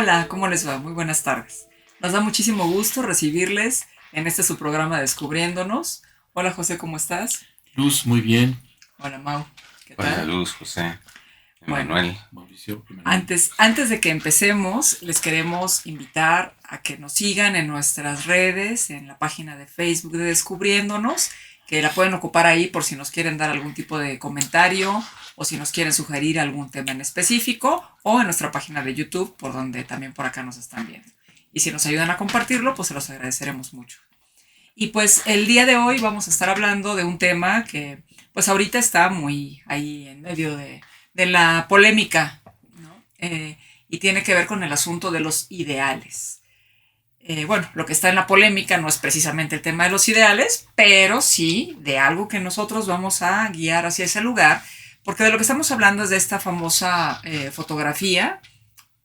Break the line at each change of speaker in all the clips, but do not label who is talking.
Hola, ¿cómo les va? Muy buenas tardes. Nos da muchísimo gusto recibirles en este su programa Descubriéndonos. Hola José, ¿cómo estás?
Luz, muy bien.
Hola Mau, ¿qué
Hola
tal?
Luz, José,
Bueno,
Emanuel.
Mauricio, Emanuel.
antes de que empecemos, les queremos invitar a que nos sigan en nuestras redes, en la página de Facebook de Descubriéndonos, que la pueden ocupar ahí por si nos quieren dar algún tipo de comentario o si nos quieren sugerir algún tema en específico, o en nuestra página de YouTube, por donde también por acá nos están viendo. Y si nos ayudan a compartirlo, pues se los agradeceremos mucho. Y pues el día de hoy vamos a estar hablando de un tema que pues ahorita está muy ahí en medio de la polémica, ¿no? Y tiene que ver con el asunto de los ideales. Bueno, lo que está en la polémica no es precisamente el tema de los ideales, pero sí de algo que nosotros vamos a guiar hacia ese lugar, porque de lo que estamos hablando es de esta famosa fotografía,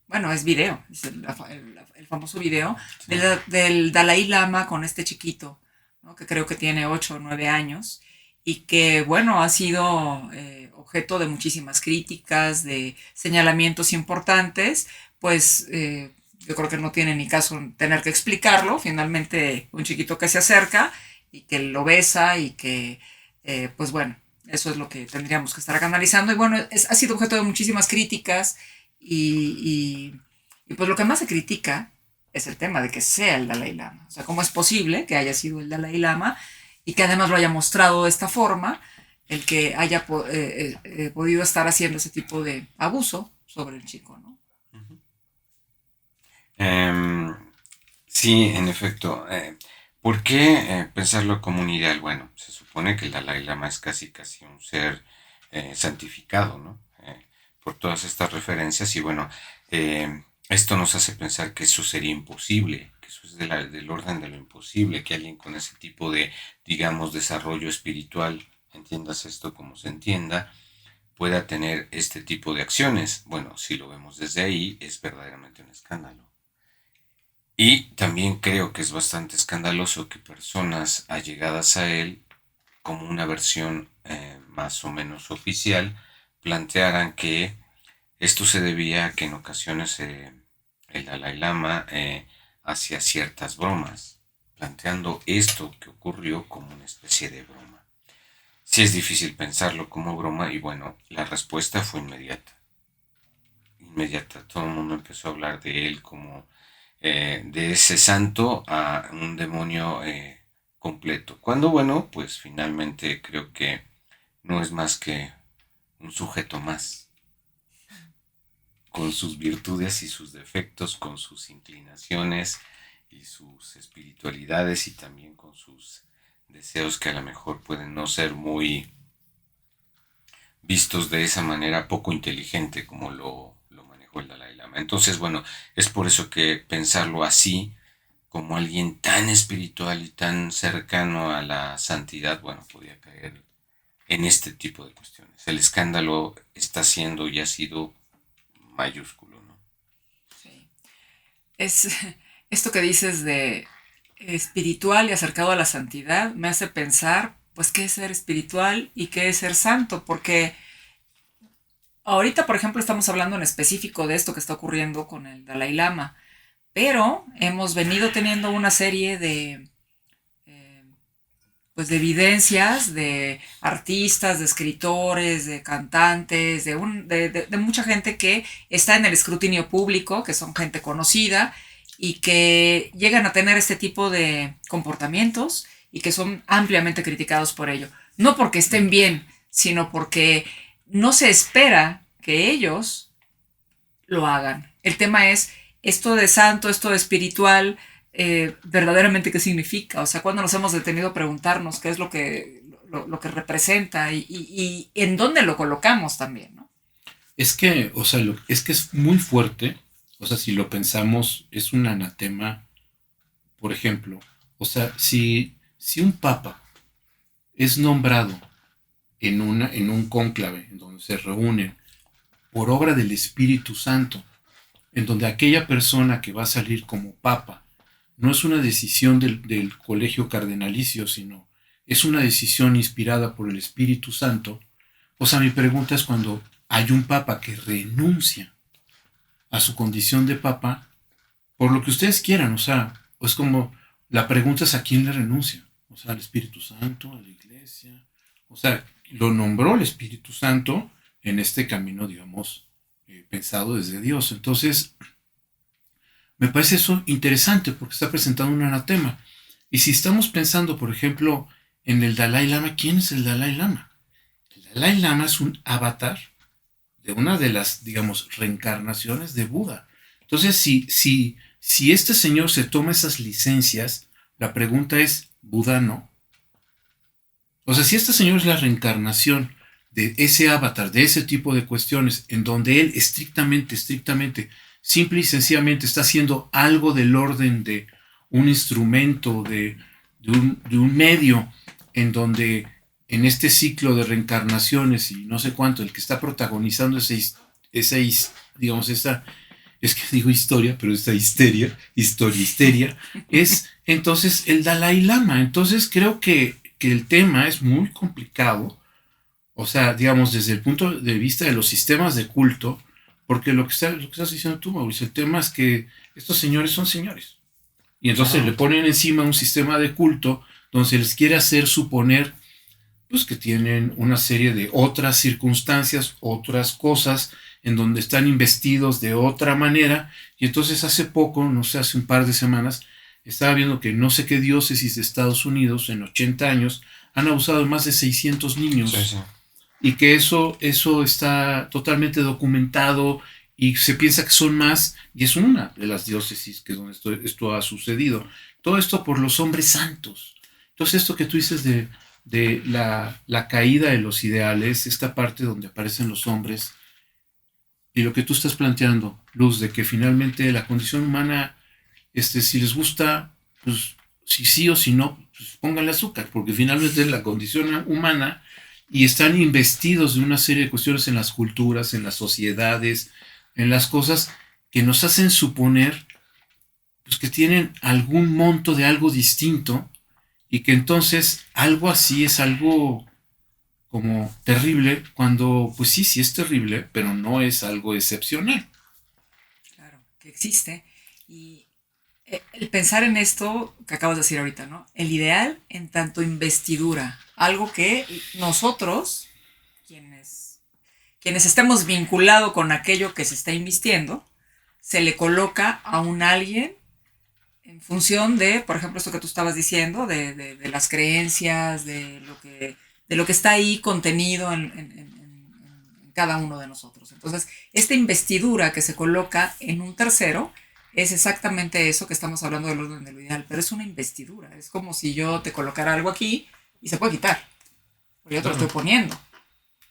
bueno, es video, es el famoso video
Sí.
del Dalai Lama con este chiquito, ¿no? Que creo que tiene 8 o 9 años y que, bueno, ha sido objeto de muchísimas críticas, de señalamientos importantes, pues yo creo que no tiene ni caso tener que explicarlo, finalmente un chiquito que se acerca y que lo besa y que, pues bueno, eso es lo que tendríamos que estar analizando y bueno, ha sido objeto de muchísimas críticas y pues lo que más se critica es el tema de que sea el Dalai Lama. O sea, ¿cómo es posible que haya sido el Dalai Lama y que además lo haya mostrado de esta forma, el que haya podido estar haciendo ese tipo de abuso sobre el chico, ¿no?
Ujú. Em, sí, en efecto. ¿Por qué pensarlo como un ideal? Bueno, se supone que el Dalai Lama es casi un ser santificado, ¿no? Por todas estas referencias y bueno, esto nos hace pensar que eso sería imposible, que eso es del orden de lo imposible, que alguien con ese tipo de, digamos, desarrollo espiritual, entiendas esto como se entienda, pueda tener este tipo de acciones. Bueno, si lo vemos desde ahí, es verdaderamente un escándalo. Y también creo que es bastante escandaloso que personas allegadas a él, como una versión más o menos oficial, plantearan que esto se debía a que en ocasiones el Dalai Lama hacía ciertas bromas, planteando esto que ocurrió como una especie de broma. Sí es difícil pensarlo como broma y bueno, la respuesta fue inmediata. Inmediata, todo el mundo empezó a hablar de él como de ese santo a un demonio completo. Cuando bueno, pues finalmente creo que no es más que un sujeto más, con sus virtudes y sus defectos, con sus inclinaciones y sus espiritualidades y también con sus deseos que a lo mejor pueden no ser muy vistos de esa manera poco inteligente como lo manejó el Dalai Lama. Entonces, bueno, es por eso que pensarlo así, como alguien tan espiritual y tan cercano a la santidad, bueno, podía caer en este tipo de cuestiones. El escándalo está siendo y ha sido mayúsculo, ¿no?
Sí. Es esto que dices de espiritual y acercado a la santidad me hace pensar, pues, qué es ser espiritual y qué es ser santo, porque ahorita, por ejemplo, estamos hablando en específico de esto que está ocurriendo con el Dalai Lama, pero hemos venido teniendo una serie eh, pues de evidencias de artistas, de escritores, de cantantes, de mucha gente que está en el escrutinio público, que son gente conocida y que llegan a tener este tipo de comportamientos y que son ampliamente criticados por ello. No porque estén bien, sino porque no se espera que ellos lo hagan. El tema es esto de santo, esto de espiritual, verdaderamente qué significa. O sea, cuando nos hemos detenido a preguntarnos qué es lo que representa y en dónde lo colocamos también, ¿no?
Es que, o sea, es que es muy fuerte. O sea, si lo pensamos, es un anatema, por ejemplo. O sea, si un papa es nombrado en un cónclave, en donde se reúnen por obra del Espíritu Santo, en donde aquella persona que va a salir como papa no es una decisión del colegio cardenalicio, sino es una decisión inspirada por el Espíritu Santo. O sea, mi pregunta es cuando hay un papa que renuncia a su condición de papa, por lo que ustedes quieran, o sea, es como la pregunta es a quién le renuncia, o sea, al Espíritu Santo, a la iglesia, o sea, lo nombró el Espíritu Santo en este camino, digamos, pensado desde Dios. Entonces, me parece eso interesante porque está presentando un anatema. Y si estamos pensando, por ejemplo, en el Dalai Lama, ¿quién es el Dalai Lama? El Dalai Lama es un avatar de una de las, digamos, reencarnaciones de Buda. Entonces, si este señor se toma esas licencias, la pregunta es, ¿Buda no? O sea, si este señor es la reencarnación de ese avatar, de ese tipo de cuestiones, en donde él estrictamente, simple y sencillamente está haciendo algo del orden de un instrumento, de un medio, en donde en este ciclo de reencarnaciones y no sé cuánto, el que está protagonizando digamos, esa, es que digo historia, pero esta histeria, es entonces el Dalai Lama. Entonces creo que el tema es muy complicado, o sea, digamos, desde el punto de vista de los sistemas de culto, porque lo que estás diciendo tú, Mauricio, el tema es que estos señores son señores. Y entonces le
Claro.
ponen encima un sistema de culto donde se les quiere hacer suponer pues que tienen una serie de otras circunstancias, otras cosas en donde están investidos de otra manera. Y entonces hace poco, no sé, hace un par de semanas, estaba viendo que no sé qué diócesis de Estados Unidos en 80 años han abusado de más de 600
Sí,
niños
sí.
y que eso está totalmente documentado y se piensa que son más, y es una de las diócesis que es donde esto ha sucedido. Todo esto por los hombres santos. Entonces esto que tú dices de la caída de los ideales, esta parte donde aparecen los hombres, y lo que tú estás planteando, Luz, de que finalmente la condición humana, si les gusta, pues si sí o si no, pues pónganle azúcar, porque finalmente es la condición humana y están investidos de una serie de cuestiones en las culturas, en las sociedades, en las cosas que nos hacen suponer pues, que tienen algún monto de algo distinto y que entonces algo así es algo como terrible cuando pues sí, sí es terrible, pero no es algo excepcional.
Claro, que existe. Y el pensar en esto que acabas de decir ahorita, ¿no? El ideal en tanto investidura, algo que nosotros, quienes estemos vinculados con aquello que se está invistiendo, se le coloca a un alguien en función de, por ejemplo, esto que tú estabas diciendo, de las creencias, de lo que está ahí contenido en cada uno de nosotros. Entonces, esta investidura que se coloca en un tercero es exactamente eso que estamos hablando del orden de lo ideal, pero es una investidura. Es como si yo te colocara algo aquí y se puede quitar, porque yo te lo estoy
Claro.
poniendo,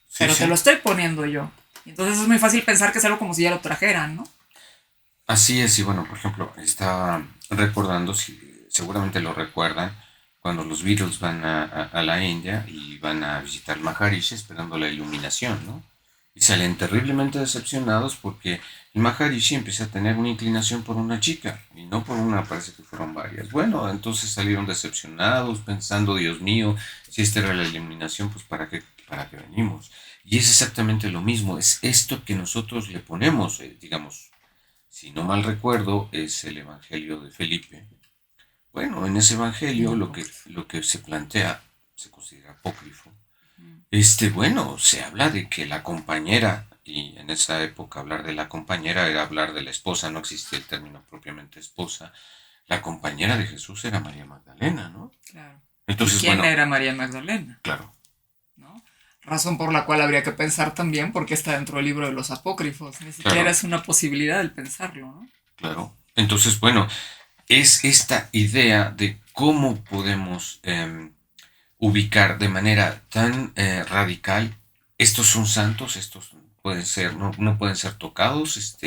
Sí,
pero te
sí.
lo estoy poniendo yo. Y entonces es muy fácil pensar que es algo como si ya lo trajeran, ¿no?
Así es, y bueno, por ejemplo, estaba recordando, si seguramente lo recuerdan, cuando los Beatles van a la India y van a visitar Maharishi esperando la iluminación, ¿no? Y salen terriblemente decepcionados porque el Maharishi empieza a tener una inclinación por una chica, y no por una, parece que fueron varias. Bueno, entonces salieron decepcionados, pensando, Dios mío, si esta era la iluminación, pues para qué venimos. Y es exactamente lo mismo, es esto que nosotros le ponemos, digamos, si no mal recuerdo, es el Evangelio de Felipe. Bueno, en ese
Un
Evangelio lo que,
apócrifo.
lo que se plantea, se considera apócrifo.
Ujú.
Bueno, se habla de que la compañera, y en esa época hablar de la compañera era hablar de la esposa, no existía el término propiamente esposa. La compañera de Jesús era María Magdalena, ¿no?
Claro. ¿Y
Entonces,
quién
bueno,
era María Magdalena?
claro,
¿No? Razón por la cual habría que pensar también porque está dentro del libro de los apócrifos. Ni siquiera
claro,
es una posibilidad el pensarlo, ¿no?
claro. Entonces, bueno, es esta idea de cómo podemos ubicar de manera tan radical, estos son santos, estos pueden ser, no pueden ser tocados, es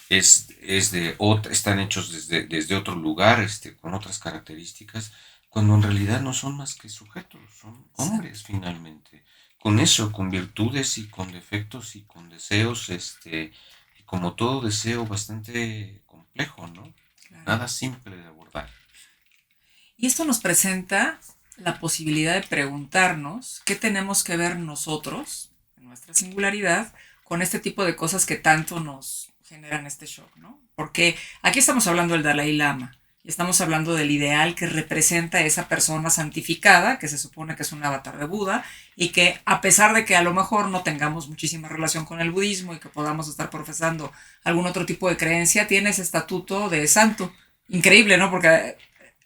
están hechos desde otro lugar, con otras características, cuando en realidad no son más que sujetos, son hombres
Exacto.
finalmente, con eso, con virtudes y con defectos y con deseos, y como todo deseo bastante complejo, ¿no?
Claro.
Nada simple de abordar.
Y esto nos presenta la posibilidad de preguntarnos qué tenemos que ver nosotros, en nuestra singularidad, con este tipo de cosas que tanto nos generan este shock, ¿no? Porque aquí estamos hablando del Dalai Lama y estamos hablando del ideal que representa esa persona santificada, que se supone que es un avatar de Buda, y que a pesar de que a lo mejor no tengamos muchísima relación con el budismo y que podamos estar profesando algún otro tipo de creencia, tiene ese estatuto de santo. Increíble, ¿no? Porque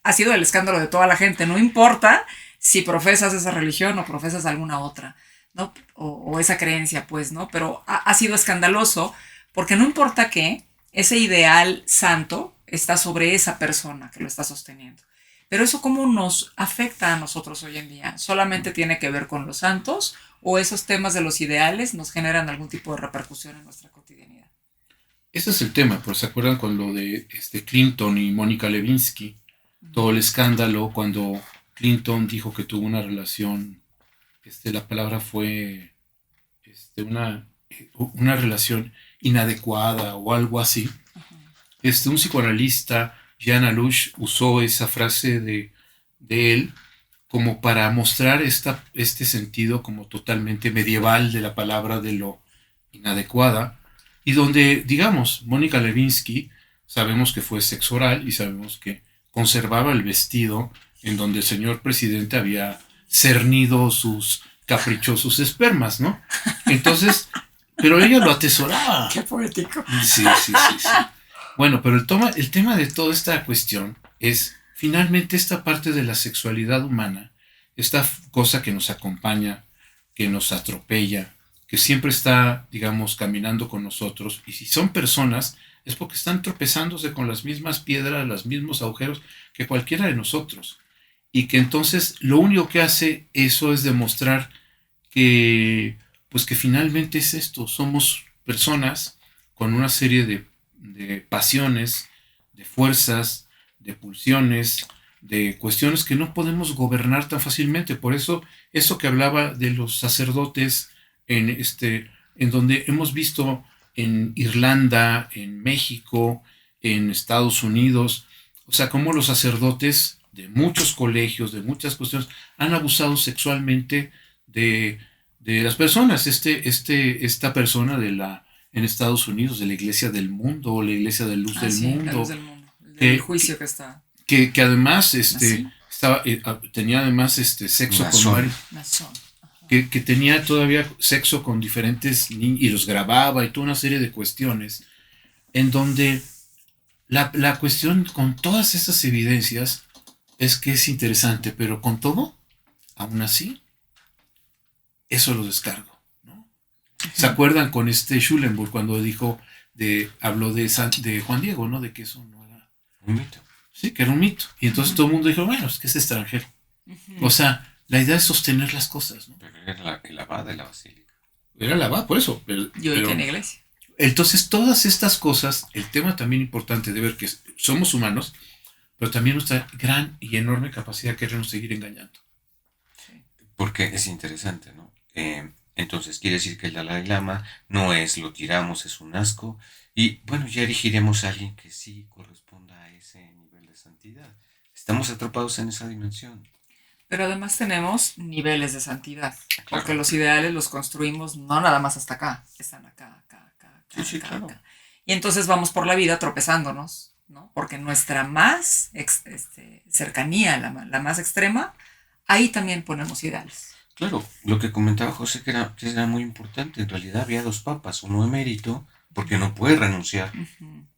ha sido el escándalo de toda la gente, no importa si profesas esa religión o profesas alguna otra, ¿no? O esa creencia, pues, ¿no? Pero ha sido escandaloso porque no importa qué, ese ideal santo está sobre esa persona que lo está sosteniendo. Pero eso cómo nos afecta a nosotros hoy en día. ¿Solamente tiene que ver con los santos o esos temas de los ideales nos generan algún tipo de repercusión en nuestra cotidianidad?
Ese es el tema, pero ¿se acuerdan con lo de Clinton y Mónica Lewinsky? Todo el escándalo cuando Clinton dijo que tuvo una relación, la palabra fue una relación inadecuada o algo así. Un psicoanalista, Jean Alouche, usó esa frase de él como para mostrar este sentido como totalmente medieval de la palabra de lo inadecuada, y donde, digamos, Mónica Lewinsky, sabemos que fue sexo oral y sabemos que conservaba el vestido en donde el señor presidente había cernido sus caprichosos espermas, ¿no? Entonces, pero ella lo atesoraba.
Qué poético.
Sí. Bueno, pero el tema de toda esta cuestión es finalmente esta parte de la sexualidad humana, esta cosa que nos acompaña, que nos atropella, que siempre está, digamos, caminando con nosotros, y si son personas, es porque están tropezándose con las mismas piedras, los mismos agujeros que cualquiera de nosotros. Y que entonces lo único que hace eso es demostrar que, pues que finalmente es esto, somos personas con una serie de pasiones, de fuerzas, de pulsiones, de cuestiones que no podemos gobernar tan fácilmente. Por eso que hablaba de los sacerdotes en donde hemos visto en Irlanda, en México, en Estados Unidos, o sea, cómo los sacerdotes de muchos colegios, de muchas cuestiones, han abusado sexualmente de las personas. Esta persona en Estados Unidos, de la Iglesia del Mundo, o la Iglesia de Luz del Mundo.
La Luz del Mundo. El juicio que está.
Que además tenía además sexo con varios. Que tenía todavía sexo con diferentes niños y los grababa y toda una serie de cuestiones en donde la cuestión con todas esas evidencias es que es interesante, pero con todo, aún así, eso lo descargo, ¿no? ¿Se acuerdan con Schulenburg cuando habló de Juan Diego, ¿no? De que eso no era
un mito.
Sí, que era un mito. Y entonces todo el mundo dijo, bueno, es que es extranjero. O sea, la idea es sostener las cosas, ¿no?
Pero era el abad de la basílica.
Era el abad, por eso.
Yo en la iglesia.
Entonces, todas estas cosas, el tema también importante de ver que somos humanos, pero también nuestra gran y enorme capacidad de querernos seguir engañando.
Porque es interesante, ¿no? Entonces, quiere decir que el Dalai Lama no es lo tiramos, es un asco. Y bueno, ya elegiremos a alguien que sí corresponda a ese nivel de santidad. Estamos atrapados en esa dimensión.
Pero además tenemos niveles de santidad,
Claro.
porque los ideales los construimos no nada más hasta acá, están acá.
Sí, claro.
Y entonces vamos por la vida tropezándonos, ¿no? Porque nuestra más cercanía, la más extrema, ahí también ponemos ideales.
Claro, lo que comentaba José que era muy importante. En realidad había dos papas, uno emérito, porque no puede renunciar,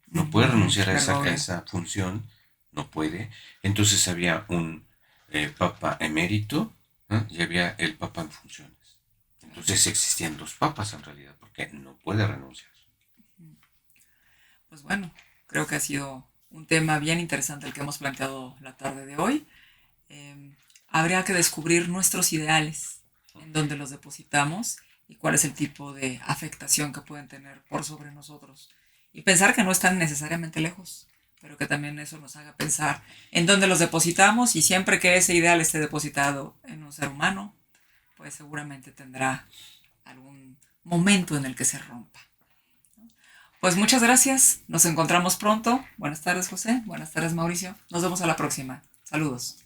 no puede renunciar a esa función, no puede. Entonces había un papa emérito, ¿eh? Y había el papa en funciones. Entonces existían dos papas en realidad, porque no puede renunciar.
Pues bueno, creo que ha sido un tema bien interesante el que hemos planteado la tarde de hoy. Habría que descubrir nuestros ideales, en dónde los depositamos y cuál es el tipo de afectación que pueden tener por sobre nosotros. Y pensar que no están necesariamente lejos, pero que también eso nos haga pensar en dónde los depositamos, y siempre que ese ideal esté depositado en un ser humano, pues seguramente tendrá algún momento en el que se rompa. Pues muchas gracias, nos encontramos pronto. Buenas tardes, José, buenas tardes, Mauricio. Nos vemos a la próxima. Saludos.